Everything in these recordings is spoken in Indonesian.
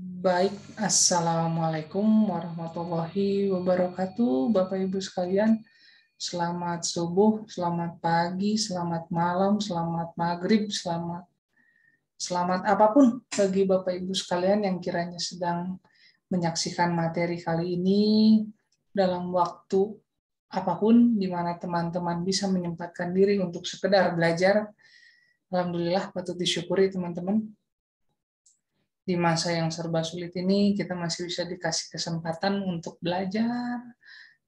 Baik, Assalamualaikum warahmatullahi wabarakatuh, Bapak Ibu sekalian. Selamat subuh, selamat pagi, selamat malam, selamat maghrib, selamat apapun bagi Bapak Ibu sekalian yang kiranya sedang menyaksikan materi kali ini dalam waktu apapun di mana teman-teman bisa menyempatkan diri untuk sekedar belajar. Alhamdulillah, patut disyukuri teman-teman. Di masa yang serba sulit ini, kita masih bisa dikasih kesempatan untuk belajar.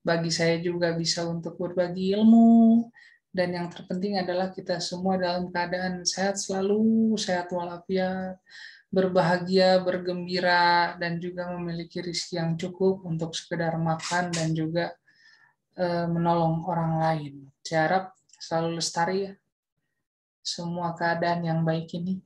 Bagi saya juga bisa untuk berbagi ilmu. Dan yang terpenting adalah kita semua dalam keadaan sehat selalu, sehat walafiat, berbahagia, bergembira, dan juga memiliki rezeki yang cukup untuk sekedar makan dan juga menolong orang lain. Saya harap selalu lestari ya, semua keadaan yang baik ini.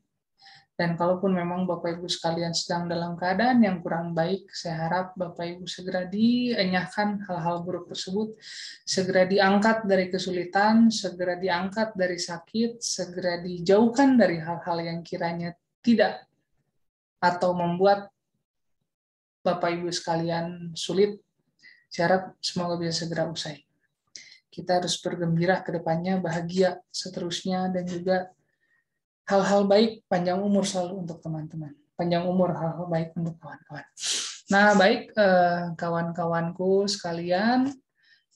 Dan kalaupun memang Bapak Ibu sekalian sedang dalam keadaan yang kurang baik, saya harap Bapak Ibu segera dienyahkan hal-hal buruk tersebut, segera diangkat dari kesulitan, segera diangkat dari sakit, segera dijauhkan dari hal-hal yang kiranya tidak atau membuat Bapak Ibu sekalian sulit. Saya harap semoga bisa segera usai. Kita harus bergembira ke depannya, bahagia seterusnya, dan juga hal-hal baik, panjang umur selalu untuk teman-teman. Panjang umur, hal-hal baik untuk kawan-kawan. Nah, baik kawan-kawanku sekalian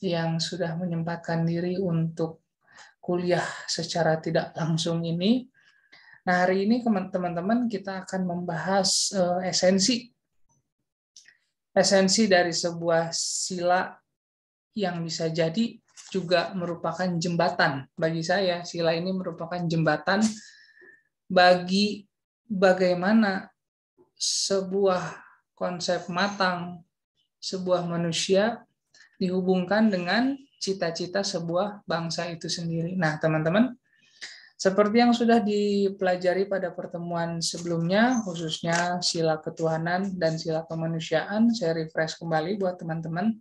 yang sudah menyempatkan diri untuk kuliah secara tidak langsung ini. Nah, hari ini teman-teman kita akan membahas esensi dari sebuah sila yang bisa jadi juga merupakan jembatan. Bagi saya, sila ini merupakan jembatan bagi bagaimana sebuah konsep matang, sebuah manusia dihubungkan dengan cita-cita sebuah bangsa itu sendiri. Nah, teman-teman, seperti yang sudah dipelajari pada pertemuan sebelumnya, khususnya sila ketuhanan dan sila kemanusiaan, saya refresh kembali buat teman-teman,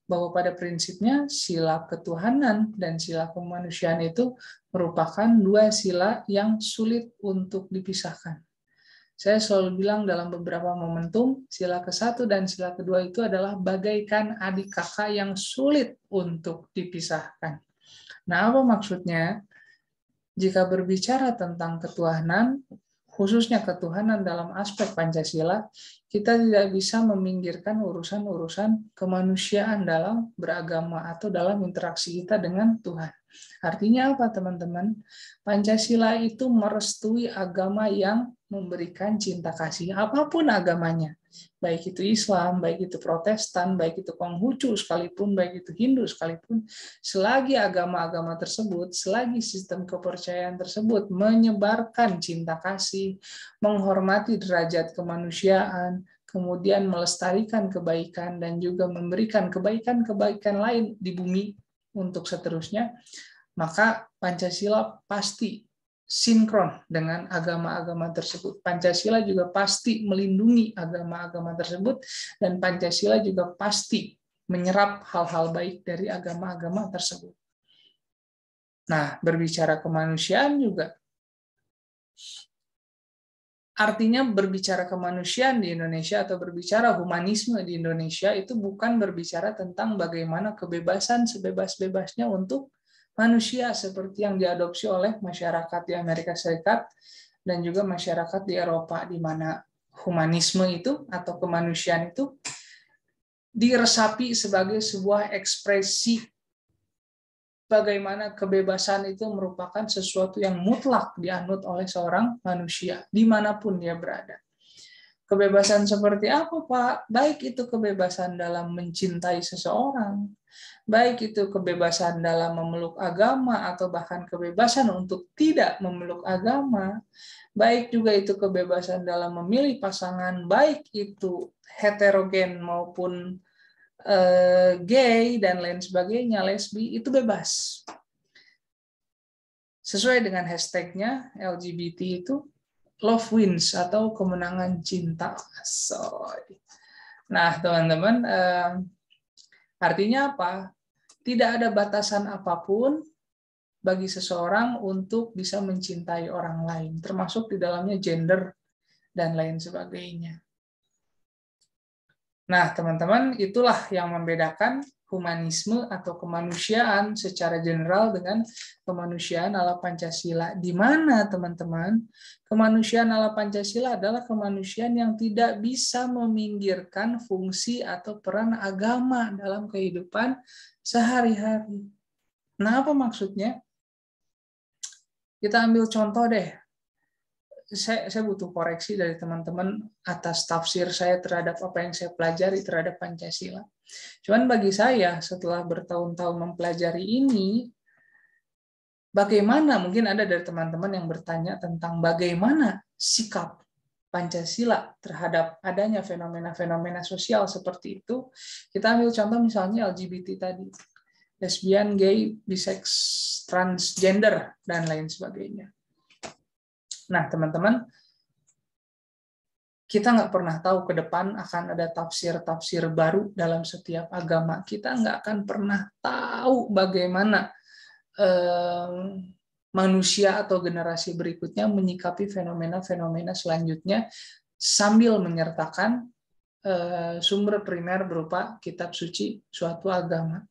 bahwa pada prinsipnya sila ketuhanan dan sila kemanusiaan itu merupakan dua sila yang sulit untuk dipisahkan. Saya selalu bilang dalam beberapa momentum, sila ke-1 dan sila kedua itu adalah bagaikan adik kakak yang sulit untuk dipisahkan. Nah, apa maksudnya? Jika berbicara tentang ketuhanan, khususnya ketuhanan dalam aspek Pancasila, kita tidak bisa meminggirkan urusan-urusan kemanusiaan dalam beragama atau dalam interaksi kita dengan Tuhan. Artinya apa, teman-teman? Pancasila itu merestui agama yang memberikan cinta kasih, apapun agamanya. Baik itu Islam, baik itu Protestan, baik itu Konghucu sekalipun, baik itu Hindu sekalipun, selagi agama-agama tersebut, selagi sistem kepercayaan tersebut menyebarkan cinta kasih, menghormati derajat kemanusiaan, kemudian melestarikan kebaikan dan juga memberikan kebaikan-kebaikan lain di bumi untuk seterusnya, maka Pancasila pasti sinkron dengan agama-agama tersebut. Pancasila juga pasti melindungi agama-agama tersebut, dan Pancasila juga pasti menyerap hal-hal baik dari agama-agama tersebut. Nah, berbicara kemanusiaan juga, artinya berbicara kemanusiaan di Indonesia atau berbicara humanisme di Indonesia itu bukan berbicara tentang bagaimana kebebasan sebebas-bebasnya untuk manusia seperti yang diadopsi oleh masyarakat di Amerika Serikat dan juga masyarakat di Eropa, di mana humanisme itu atau kemanusiaan itu diresapi sebagai sebuah ekspresi bagaimana kebebasan itu merupakan sesuatu yang mutlak dianut oleh seorang manusia, dimanapun dia berada. Kebebasan seperti apa, Pak? Baik itu kebebasan dalam mencintai seseorang, baik itu kebebasan dalam memeluk agama, atau bahkan kebebasan untuk tidak memeluk agama, baik juga itu kebebasan dalam memilih pasangan, baik itu heterogen maupun gay dan lain sebagainya, lesbi, itu bebas. Sesuai dengan hashtagnya LGBT itu love wins atau kemenangan cinta. Nah, teman-teman, artinya apa? Tidak ada batasan apapun bagi seseorang untuk bisa mencintai orang lain, termasuk di dalamnya gender dan lain sebagainya. Nah, teman-teman, itulah yang membedakan humanisme atau kemanusiaan secara general dengan kemanusiaan ala Pancasila. Di mana, teman-teman, kemanusiaan ala Pancasila adalah kemanusiaan yang tidak bisa meminggirkan fungsi atau peran agama dalam kehidupan sehari-hari. Nah, apa maksudnya? Kita ambil contoh deh. Saya butuh koreksi dari teman-teman atas tafsir saya terhadap apa yang saya pelajari terhadap Pancasila. Cuman bagi saya, setelah bertahun-tahun mempelajari ini, bagaimana, mungkin ada dari teman-teman yang bertanya tentang bagaimana sikap Pancasila terhadap adanya fenomena-fenomena sosial seperti itu. Kita ambil contoh misalnya LGBT tadi. Lesbian, gay, bisex, transgender, dan lain sebagainya. Nah, teman-teman, kita nggak pernah tahu ke depan akan ada tafsir-tafsir baru dalam setiap agama. Kita nggak akan pernah tahu bagaimana manusia atau generasi berikutnya menyikapi fenomena-fenomena selanjutnya sambil menyertakan sumber primer berupa kitab suci suatu agama.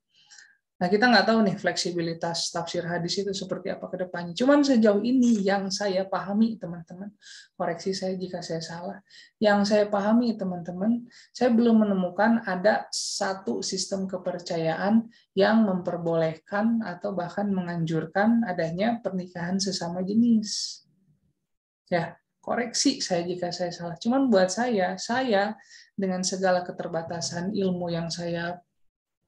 Nah, kita nggak tahu nih fleksibilitas tafsir hadis itu seperti apa ke depannya. Cuman sejauh ini yang saya pahami, teman-teman, koreksi saya jika saya salah, yang saya pahami, teman-teman, saya belum menemukan ada satu sistem kepercayaan yang memperbolehkan atau bahkan menganjurkan adanya pernikahan sesama jenis. Ya, koreksi saya jika saya salah. Cuman buat saya dengan segala keterbatasan ilmu yang saya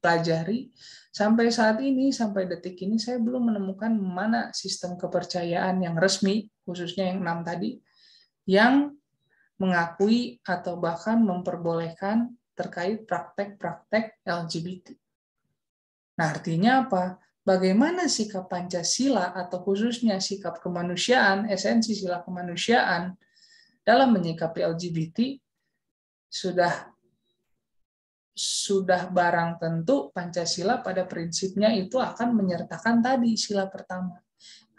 pelajari, sampai saat ini, sampai detik ini, saya belum menemukan mana sistem kepercayaan yang resmi, khususnya yang 6 tadi, yang mengakui atau bahkan memperbolehkan terkait praktek-praktek LGBT. Nah, artinya apa? Bagaimana sikap Pancasila atau khususnya sikap kemanusiaan, esensi sila kemanusiaan dalam menyikapi LGBT, sudah barang tentu Pancasila pada prinsipnya itu akan menyertakan tadi sila pertama.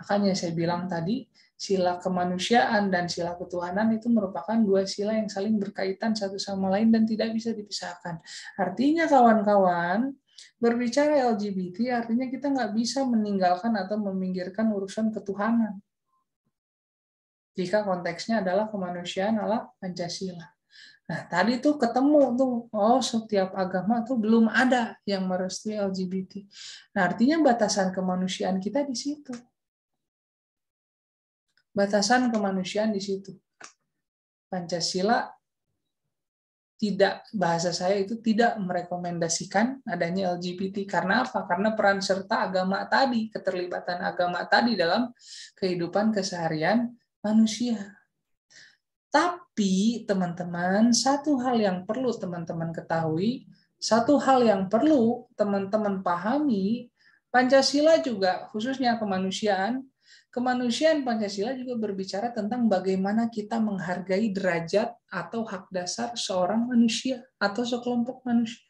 Makanya saya bilang tadi, sila kemanusiaan dan sila ketuhanan itu merupakan dua sila yang saling berkaitan satu sama lain dan tidak bisa dipisahkan. Artinya kawan-kawan, berbicara LGBT artinya kita nggak bisa meninggalkan atau meminggirkan urusan ketuhanan. Jika konteksnya adalah kemanusiaan ala Pancasila. Nah, tadi tuh ketemu tuh, setiap agama tuh belum ada yang merestui LGBT. Nah, artinya batasan kemanusiaan kita di situ. Batasan kemanusiaan di situ. Pancasila bahasa saya itu tidak merekomendasikan adanya LGBT. Karena apa? Karena peran serta agama tadi, keterlibatan agama tadi dalam kehidupan keseharian manusia. Tapi teman-teman, satu hal yang perlu teman-teman ketahui, satu hal yang perlu teman-teman pahami, Pancasila juga khususnya kemanusiaan Pancasila juga berbicara tentang bagaimana kita menghargai derajat atau hak dasar seorang manusia atau sekelompok manusia.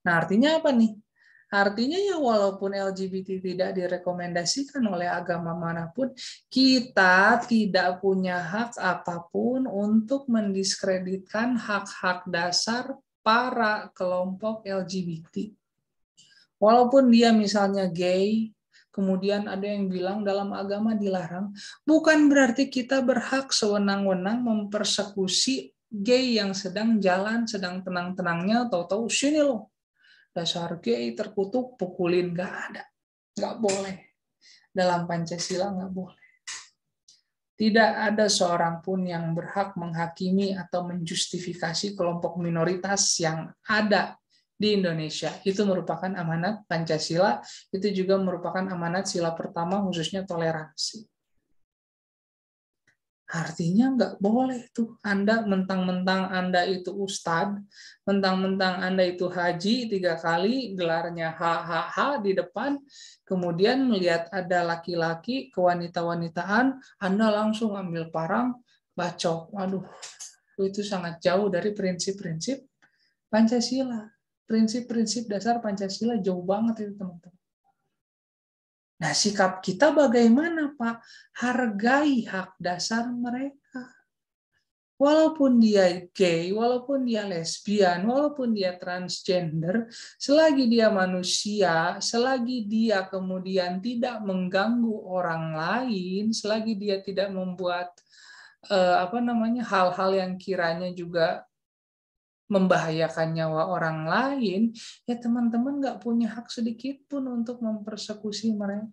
Nah, artinya apa nih? Artinya ya walaupun LGBT tidak direkomendasikan oleh agama manapun, kita tidak punya hak apapun untuk mendiskreditkan hak-hak dasar para kelompok LGBT. Walaupun dia misalnya gay, kemudian ada yang bilang dalam agama dilarang, bukan berarti kita berhak sewenang-wenang mempersekusi gay yang sedang jalan, sedang tenang-tenangnya, tahu-tahu sini loh. Dasar gay terkutuk, pukulin, nggak ada. Nggak boleh. Dalam Pancasila nggak boleh. Tidak ada seorang pun yang berhak menghakimi atau menjustifikasi kelompok minoritas yang ada di Indonesia. Itu merupakan amanat Pancasila, itu juga merupakan amanat sila pertama khususnya toleransi. Artinya nggak boleh tuh Anda mentang-mentang Anda itu ustadz, mentang-mentang Anda itu haji 3 kali, gelarnya HHH di depan, kemudian melihat ada laki-laki, kewanita-wanitaan, Anda langsung ambil parang, bacok. Waduh, itu sangat jauh dari prinsip-prinsip Pancasila. Prinsip-prinsip dasar Pancasila jauh banget itu, teman-teman. Nah, sikap kita bagaimana, Pak? Hargai hak dasar mereka. Walaupun dia gay, walaupun dia lesbian, walaupun dia transgender, selagi dia manusia, selagi dia kemudian tidak mengganggu orang lain, selagi dia tidak membuat hal-hal yang kiranya juga membahayakan nyawa orang lain, ya teman-teman nggak punya hak sedikit pun untuk mempersekusi mereka.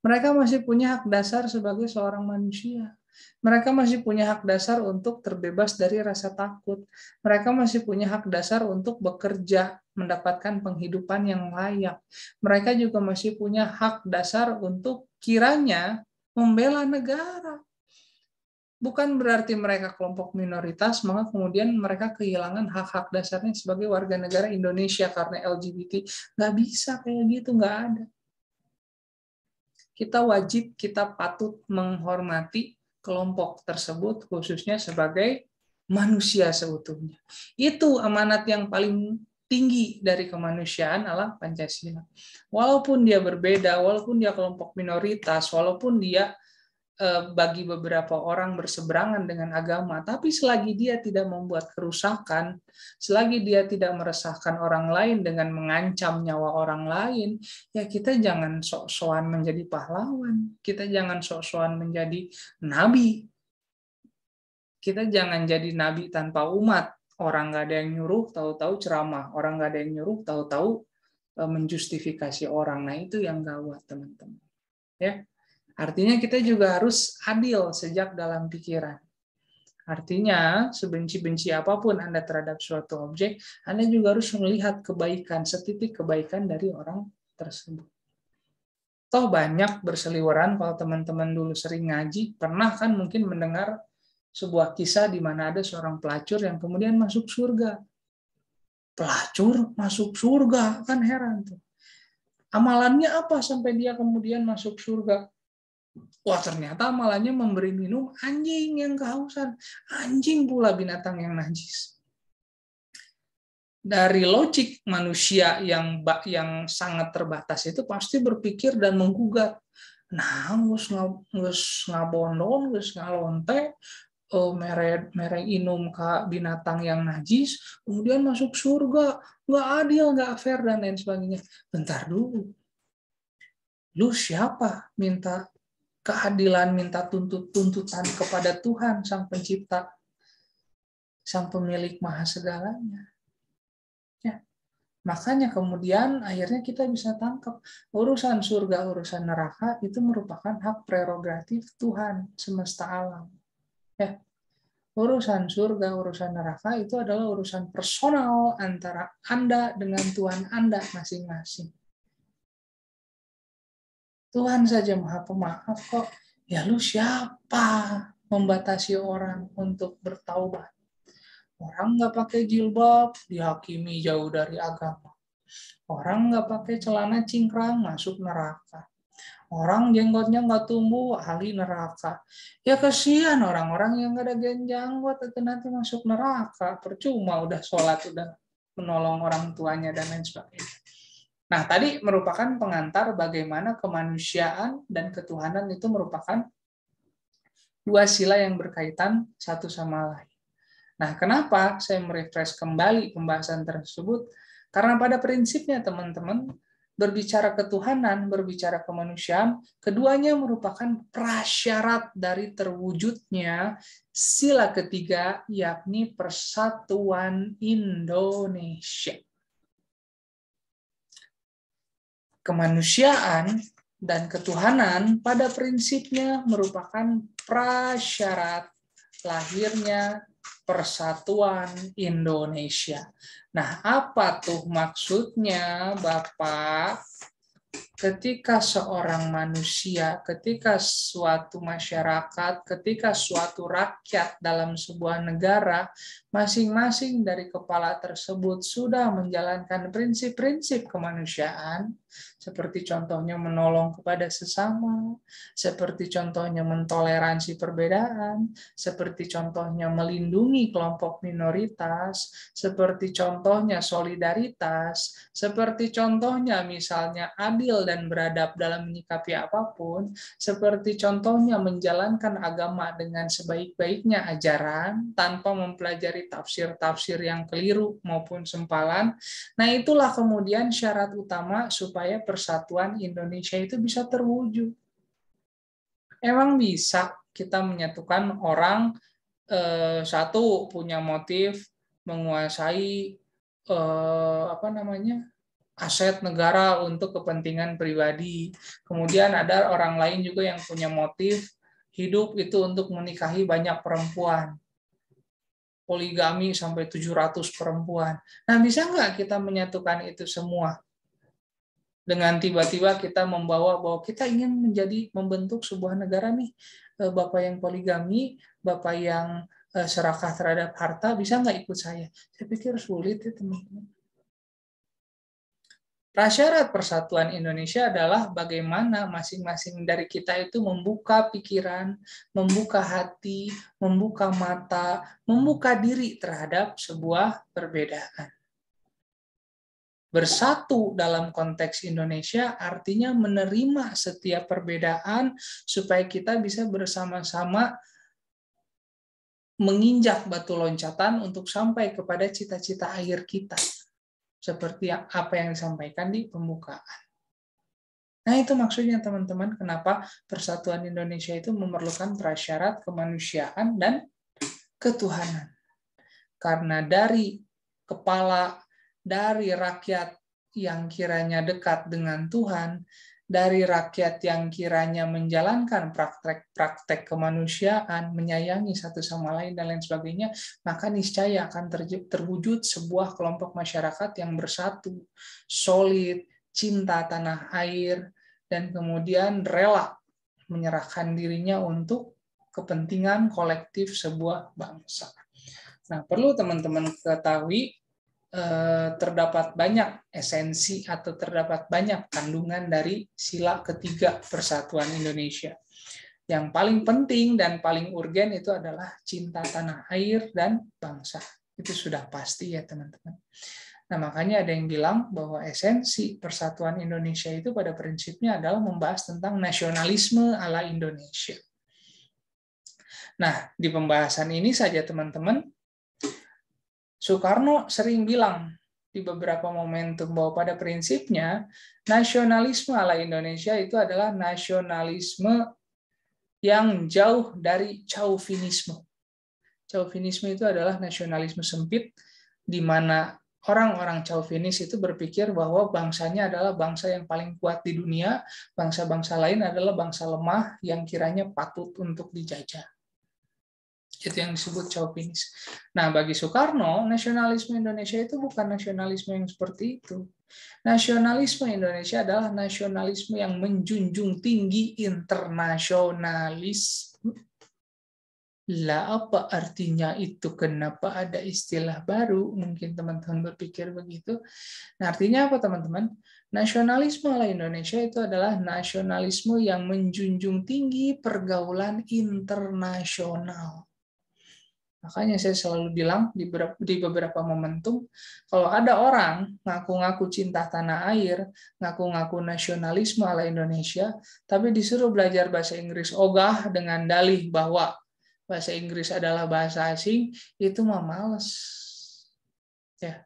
Mereka masih punya hak dasar sebagai seorang manusia. Mereka masih punya hak dasar untuk terbebas dari rasa takut. Mereka masih punya hak dasar untuk bekerja, mendapatkan penghidupan yang layak. Mereka juga masih punya hak dasar untuk kiranya membela negara. Bukan berarti mereka kelompok minoritas, maka kemudian mereka kehilangan hak-hak dasarnya sebagai warga negara Indonesia karena LGBT. Nggak bisa kayak gitu, nggak ada. Kita wajib, kita patut menghormati kelompok tersebut, khususnya sebagai manusia seutuhnya. Itu amanat yang paling tinggi dari kemanusiaan adalah Pancasila. Walaupun dia berbeda, walaupun dia kelompok minoritas, walaupun dia bagi beberapa orang berseberangan dengan agama, tapi selagi dia tidak membuat kerusakan, selagi dia tidak meresahkan orang lain dengan mengancam nyawa orang lain, ya kita jangan sok-sokan menjadi pahlawan, kita jangan sok-sokan menjadi nabi, kita jangan jadi nabi tanpa umat. Orang nggak ada yang nyuruh, tahu-tahu ceramah. Orang nggak ada yang nyuruh, tahu-tahu menjustifikasi orang. Nah itu yang gawat, teman-teman. Ya. Artinya kita juga harus adil sejak dalam pikiran. Artinya, sebenci-benci apapun Anda terhadap suatu objek, Anda juga harus melihat kebaikan, setitik kebaikan dari orang tersebut. Toh banyak berseliweran, kalau teman-teman dulu sering ngaji, pernah kan mungkin mendengar sebuah kisah di mana ada seorang pelacur yang kemudian masuk surga. Pelacur masuk surga, kan heran tuh. Amalannya apa sampai dia kemudian masuk surga? Wah, ternyata amalannya memberi minum anjing yang kehausan. Anjing pula binatang yang najis. Dari logik manusia yang sangat terbatas itu pasti berpikir dan menggugat. Nah, geus ngabondon, geus ngalonte, mere inum ke binatang yang najis, kemudian masuk surga. Nggak adil, nggak fair, dan lain sebagainya. Bentar dulu. Lu siapa minta keadilan, minta tuntutan kepada Tuhan, Sang Pencipta, Sang Pemilik Maha Segalanya. Ya. Makanya kemudian akhirnya kita bisa tangkap urusan surga, urusan neraka itu merupakan hak prerogatif Tuhan semesta alam. Ya. Urusan surga, urusan neraka itu adalah urusan personal antara Anda dengan Tuhan Anda masing-masing. Tuhan saja Maha Pemaaf kok. Ya lu siapa membatasi orang untuk bertaubat? Orang nggak pakai jilbab, dihakimi jauh dari agama. Orang nggak pakai celana cingkrang, masuk neraka. Orang jenggotnya nggak tumbuh, ahli neraka. Ya kasihan orang-orang yang nggak ada jenggot, itu nanti masuk neraka. Percuma udah sholat, udah menolong orang tuanya, dan lain sebagainya. Nah, tadi merupakan pengantar bagaimana kemanusiaan dan ketuhanan itu merupakan dua sila yang berkaitan satu sama lain. Nah, kenapa saya merefresh kembali pembahasan tersebut? Karena pada prinsipnya, teman-teman, berbicara ketuhanan, berbicara kemanusiaan, keduanya merupakan prasyarat dari terwujudnya sila ketiga, yakni Persatuan Indonesia. Kemanusiaan dan ketuhanan pada prinsipnya merupakan prasyarat lahirnya Persatuan Indonesia. Nah, apa tuh maksudnya, Bapak? Ketika seorang manusia, ketika suatu masyarakat, ketika suatu rakyat dalam sebuah negara, masing-masing dari kepala tersebut sudah menjalankan prinsip-prinsip kemanusiaan, seperti contohnya menolong kepada sesama, seperti contohnya mentoleransi perbedaan, seperti contohnya melindungi kelompok minoritas, seperti contohnya solidaritas, seperti contohnya misalnya adil dan beradab dalam menyikapi apapun, seperti contohnya menjalankan agama dengan sebaik-baiknya ajaran tanpa mempelajari tafsir-tafsir yang keliru maupun sempalan. Nah, itulah kemudian syarat utama supaya persatuan Indonesia itu bisa terwujud. Emang bisa kita menyatukan orang satu punya motif menguasai aset negara untuk kepentingan pribadi. Kemudian ada orang lain juga yang punya motif hidup itu untuk menikahi banyak perempuan. Poligami sampai 700 perempuan. Nah, bisa nggak kita menyatukan itu semua? Dengan tiba-tiba kita membawa bahwa kita ingin membentuk sebuah negara nih, Bapak yang poligami, Bapak yang serakah terhadap harta, bisa nggak ikut saya? Saya pikir sulit ya teman-teman. Prasyarat persatuan Indonesia adalah bagaimana masing-masing dari kita itu membuka pikiran, membuka hati, membuka mata, membuka diri terhadap sebuah perbedaan. Bersatu dalam konteks Indonesia artinya menerima setiap perbedaan supaya kita bisa bersama-sama menginjak batu loncatan untuk sampai kepada cita-cita akhir kita. Seperti apa yang disampaikan di pembukaan. Nah, itu maksudnya teman-teman kenapa persatuan Indonesia itu memerlukan prasyarat kemanusiaan dan ketuhanan. Karena dari kepala, dari rakyat yang kiranya dekat dengan Tuhan, dari rakyat yang kiranya menjalankan praktek-praktek kemanusiaan, menyayangi satu sama lain, dan lain sebagainya, maka niscaya akan terwujud sebuah kelompok masyarakat yang bersatu, solid, cinta tanah air, dan kemudian rela menyerahkan dirinya untuk kepentingan kolektif sebuah bangsa. Nah, perlu teman-teman ketahui terdapat banyak esensi atau terdapat banyak kandungan dari sila ketiga persatuan Indonesia. Yang paling penting dan paling urgen itu adalah cinta tanah air dan bangsa. Itu sudah pasti ya teman-teman. Nah, makanya ada yang bilang bahwa esensi persatuan Indonesia itu pada prinsipnya adalah membahas tentang nasionalisme ala Indonesia. Nah, di pembahasan ini saja teman-teman, Soekarno sering bilang di beberapa momentum bahwa pada prinsipnya nasionalisme ala Indonesia itu adalah nasionalisme yang jauh dari chauvinisme. Chauvinisme itu adalah nasionalisme sempit di mana orang-orang chauvinis itu berpikir bahwa bangsanya adalah bangsa yang paling kuat di dunia, bangsa-bangsa lain adalah bangsa lemah yang kiranya patut untuk dijajah. Itu yang disebut chauvinis. Nah, bagi Soekarno, nasionalisme Indonesia itu bukan nasionalisme yang seperti itu. Nasionalisme Indonesia adalah nasionalisme yang menjunjung tinggi internasionalisme. Lah, apa artinya itu? Kenapa ada istilah baru? Mungkin teman-teman berpikir begitu. Nah, artinya apa, teman-teman? Nasionalisme ala Indonesia itu adalah nasionalisme yang menjunjung tinggi pergaulan internasional. Makanya saya selalu bilang di beberapa momentum, kalau ada orang ngaku-ngaku cinta tanah air, ngaku-ngaku nasionalisme ala Indonesia, tapi disuruh belajar bahasa Inggris ogah dengan dalih bahwa bahasa Inggris adalah bahasa asing, itu mah males. Ya,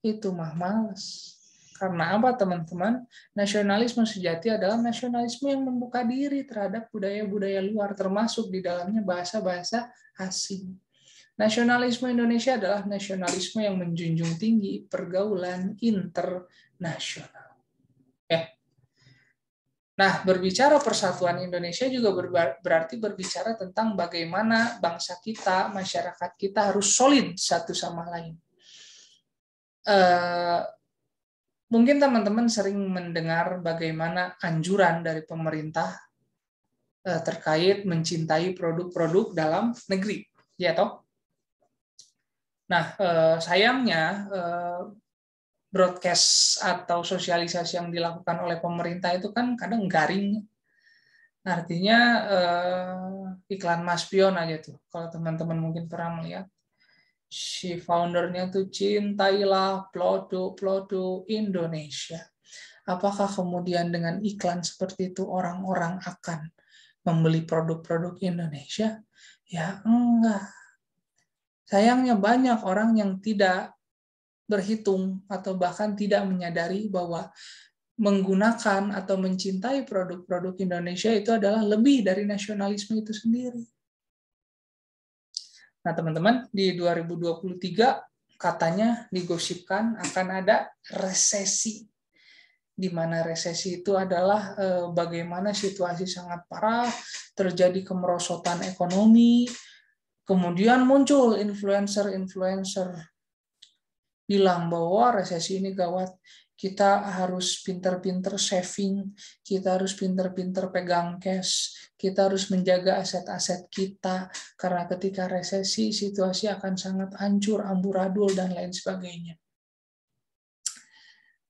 itu mah males. Karena apa, teman-teman? Nasionalisme sejati adalah nasionalisme yang membuka diri terhadap budaya-budaya luar, termasuk di dalamnya bahasa-bahasa asing. Nasionalisme Indonesia adalah nasionalisme yang menjunjung tinggi pergaulan internasional. Nah, berbicara persatuan Indonesia juga berarti berbicara tentang bagaimana bangsa kita, masyarakat kita harus solid satu sama lain. Mungkin teman-teman sering mendengar bagaimana anjuran dari pemerintah terkait mencintai produk-produk dalam negeri, ya toh? Nah, sayangnya broadcast atau sosialisasi yang dilakukan oleh pemerintah itu kan kadang garing. Artinya iklan Mas Pion aja tuh, kalau teman-teman mungkin pernah melihat. Si foundernya tuh cintailah produk-produk Indonesia. Apakah kemudian dengan iklan seperti itu orang-orang akan membeli produk-produk Indonesia? Ya enggak. Sayangnya banyak orang yang tidak berhitung atau bahkan tidak menyadari bahwa menggunakan atau mencintai produk-produk Indonesia itu adalah lebih dari nasionalisme itu sendiri. Nah, teman-teman, di 2023 katanya digosipkan akan ada resesi, di mana resesi itu adalah bagaimana situasi sangat parah, terjadi kemerosotan ekonomi, kemudian muncul influencer-influencer bilang bahwa resesi ini gawat, kita harus pinter-pinter saving, kita harus pinter-pinter pegang cash, kita harus menjaga aset-aset kita, karena ketika resesi situasi akan sangat hancur, amburadul, dan lain sebagainya.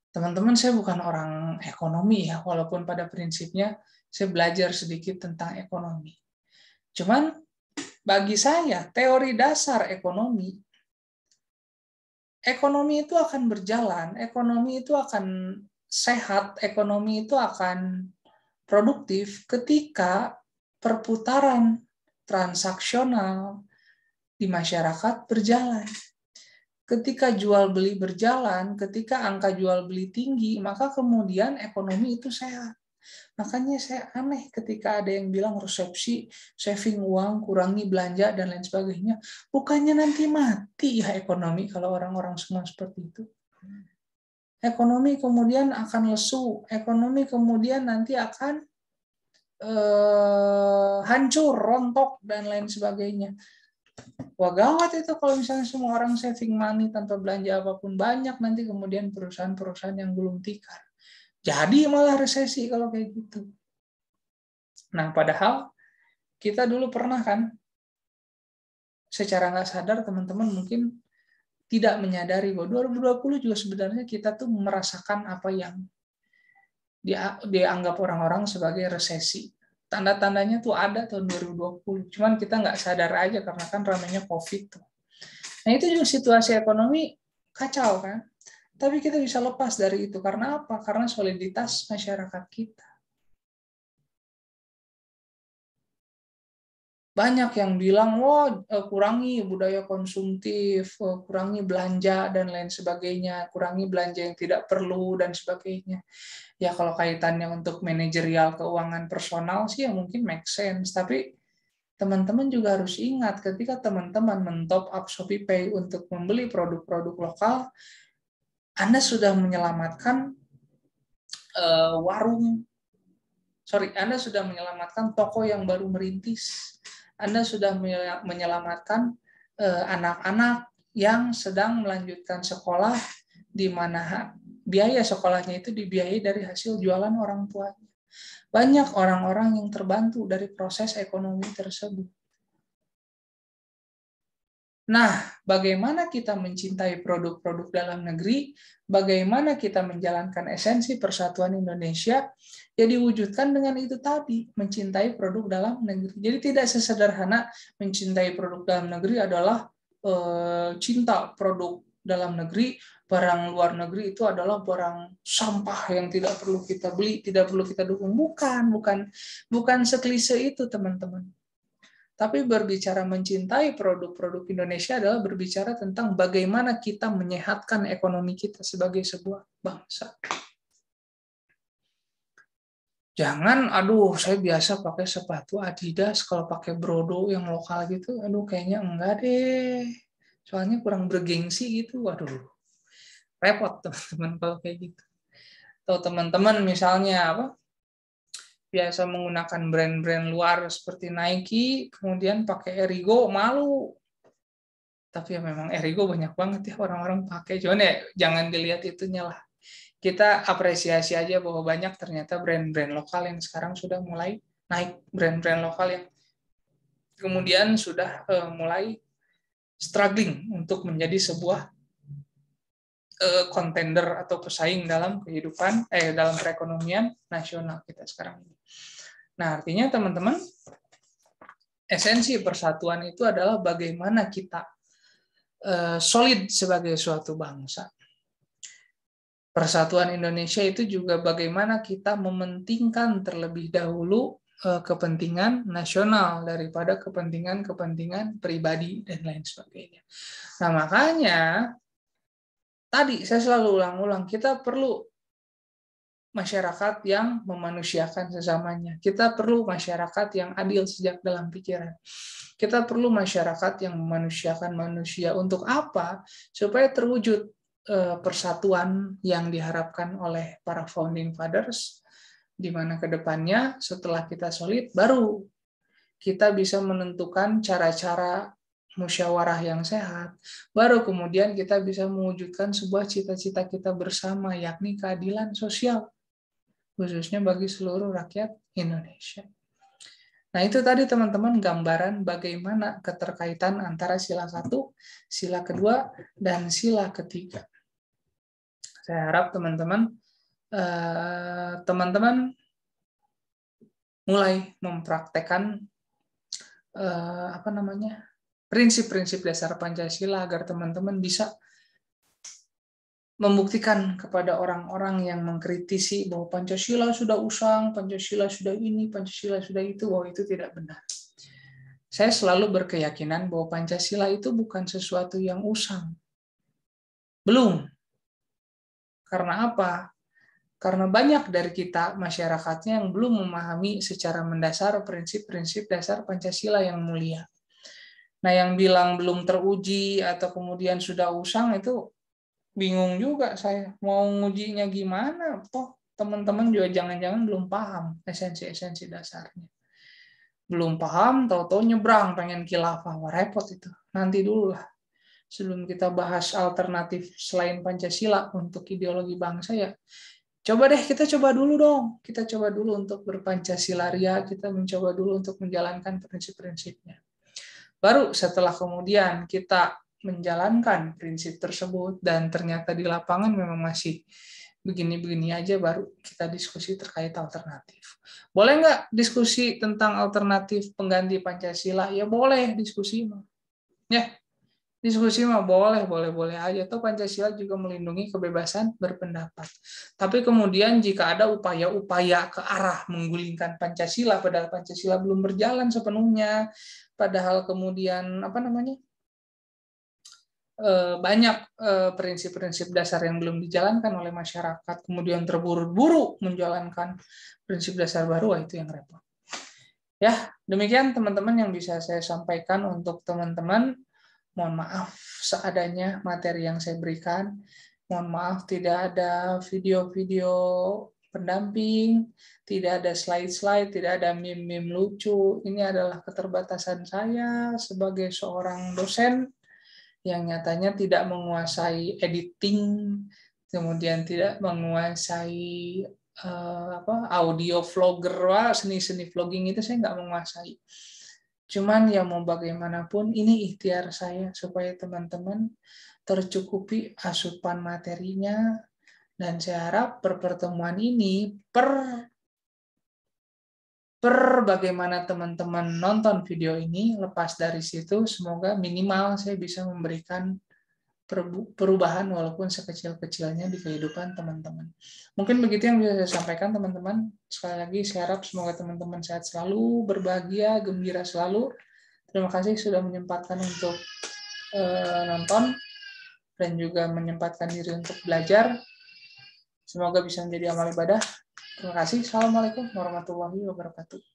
Teman-teman, saya bukan orang ekonomi ya, walaupun pada prinsipnya saya belajar sedikit tentang ekonomi. Cuman bagi saya, teori dasar ekonomi itu akan berjalan, ekonomi itu akan sehat, ekonomi itu akan produktif ketika perputaran transaksional di masyarakat berjalan. Ketika jual beli berjalan, ketika angka jual beli tinggi, maka kemudian ekonomi itu sehat. Makanya saya aneh ketika ada yang bilang resepsi, saving uang, kurangi belanja, dan lain sebagainya. Bukannya nanti mati ya ekonomi kalau orang-orang semua seperti itu. Ekonomi kemudian akan lesu, ekonomi kemudian nanti akan hancur, rontok, dan lain sebagainya. Wah gawat itu kalau misalnya semua orang saving money tanpa belanja apapun, banyak nanti kemudian perusahaan-perusahaan yang gulung tikar. Jadi malah resesi kalau kayak gitu. Nah, padahal kita dulu pernah kan, secara nggak sadar teman-teman mungkin tidak menyadari bahwa 2020 juga sebenarnya kita tuh merasakan apa yang dianggap orang-orang sebagai resesi. Tanda-tandanya tuh ada tahun 2020, cuman kita nggak sadar aja karena kan ramainya COVID tuh. Nah itu juga situasi ekonomi kacau kan, tapi kita bisa lepas dari itu karena apa? Karena soliditas masyarakat kita. Banyak yang bilang, wah kurangi budaya konsumtif, kurangi belanja dan lain sebagainya, kurangi belanja yang tidak perlu dan sebagainya. Ya kalau kaitannya untuk manajerial keuangan personal sih ya mungkin make sense, tapi teman-teman juga harus ingat ketika teman-teman men-top up ShopeePay untuk membeli produk-produk lokal, Anda sudah menyelamatkan Anda sudah menyelamatkan toko yang baru merintis. Anda sudah menyelamatkan anak-anak yang sedang melanjutkan sekolah di mana biaya sekolahnya itu dibiayai dari hasil jualan orang tuanya. Banyak orang-orang yang terbantu dari proses ekonomi tersebut. Nah, bagaimana kita mencintai produk-produk dalam negeri, bagaimana kita menjalankan esensi persatuan Indonesia, ya diwujudkan dengan itu tadi, mencintai produk dalam negeri. Jadi tidak sesederhana mencintai produk dalam negeri adalah cinta produk dalam negeri, barang luar negeri itu adalah barang sampah yang tidak perlu kita beli, tidak perlu kita dukung. Bukan seklise itu, teman-teman. Tapi berbicara mencintai produk-produk Indonesia adalah berbicara tentang bagaimana kita menyehatkan ekonomi kita sebagai sebuah bangsa. Jangan, aduh saya biasa pakai sepatu Adidas, kalau pakai Brodo yang lokal gitu, aduh kayaknya enggak deh. Soalnya kurang bergengsi gitu, waduh. Repot teman-teman kalau kayak gitu. Atau teman-teman misalnya apa? Biasa menggunakan brand-brand luar seperti Nike, kemudian pakai Erigo, malu. Tapi ya memang Erigo banyak banget ya orang-orang pakai. Cuman ya jangan dilihat itunya lah. Kita apresiasi aja bahwa banyak ternyata brand-brand lokal yang sekarang sudah mulai naik. Brand-brand lokal yang kemudian sudah mulai struggling untuk menjadi sebuah kontender atau pesaing dalam kehidupan dalam perekonomian nasional kita sekarang ini. Nah, artinya teman-teman, esensi persatuan itu adalah bagaimana kita solid sebagai suatu bangsa. Persatuan Indonesia itu juga bagaimana kita mementingkan terlebih dahulu kepentingan nasional daripada kepentingan pribadi dan lain sebagainya. Nah, makanya tadi saya selalu ulang-ulang, kita perlu masyarakat yang memanusiakan sesamanya. Kita perlu masyarakat yang adil sejak dalam pikiran. Kita perlu masyarakat yang memanusiakan manusia. Untuk apa? Supaya terwujud persatuan yang diharapkan oleh para founding fathers, di mana ke depannya setelah kita solid, baru kita bisa menentukan cara-cara musyawarah yang sehat, baru kemudian kita bisa mewujudkan sebuah cita-cita kita bersama, yakni keadilan sosial, khususnya bagi seluruh rakyat Indonesia. Nah, itu tadi teman-teman gambaran bagaimana keterkaitan antara sila 1, sila kedua, dan sila ketiga. Saya harap teman-teman mulai mempraktekkan prinsip-prinsip dasar Pancasila agar teman-teman bisa membuktikan kepada orang-orang yang mengkritisi bahwa Pancasila sudah usang, Pancasila sudah ini, Pancasila sudah itu, bahwa itu tidak benar. Saya selalu berkeyakinan bahwa Pancasila itu bukan sesuatu yang usang. Belum. Karena apa? Karena banyak dari kita, masyarakatnya, yang belum memahami secara mendasar prinsip-prinsip dasar Pancasila yang mulia. Nah, yang bilang belum teruji atau kemudian sudah usang itu bingung juga saya. Mau ngujinya gimana? Toh teman-teman juga jangan-jangan belum paham esensi-esensi dasarnya. Belum paham, tahu-tahu nyebrang pengen khilafah. Wah, repot itu. Nanti dulu lah. Sebelum kita bahas alternatif selain Pancasila untuk ideologi bangsa, ya coba deh, kita coba dulu dong. Kita coba dulu untuk berpancasilaria, kita mencoba dulu untuk menjalankan prinsip-prinsipnya. Baru setelah kemudian kita menjalankan prinsip tersebut dan ternyata di lapangan memang masih begini-begini aja, baru kita diskusi terkait alternatif. Boleh nggak diskusi tentang alternatif pengganti Pancasila? Ya boleh diskusi. Ya, diskusi mah boleh aja. Toh Pancasila juga melindungi kebebasan berpendapat. Tapi kemudian jika ada upaya-upaya ke arah menggulingkan Pancasila, padahal Pancasila belum berjalan sepenuhnya, padahal kemudian banyak prinsip-prinsip dasar yang belum dijalankan oleh masyarakat, kemudian terburu-buru menjalankan prinsip dasar baru, itu yang repot. Ya, demikian teman-teman yang bisa saya sampaikan untuk teman-teman. Mohon maaf seadanya materi yang saya berikan. Mohon maaf tidak ada video-video pendamping, tidak ada slide-slide, tidak ada meme-meme lucu. Ini adalah keterbatasan saya sebagai seorang dosen yang nyatanya tidak menguasai editing, kemudian tidak menguasai audio vlogger, seni-seni vlogging itu saya nggak menguasai. Cuman ya mau bagaimanapun, ini ikhtiar saya supaya teman-teman tercukupi asupan materinya, dan saya harap pertemuan ini bagaimana teman-teman nonton video ini, lepas dari situ semoga minimal saya bisa memberikan perubahan walaupun sekecil-kecilnya di kehidupan teman-teman. Mungkin begitu yang bisa saya sampaikan teman-teman. Sekali lagi saya harap semoga teman-teman sehat selalu, berbahagia, gembira selalu. Terima kasih sudah menyempatkan untuk nonton dan juga menyempatkan diri untuk belajar. Semoga bisa menjadi amal ibadah. Terima kasih. Assalamualaikum warahmatullahi wabarakatuh.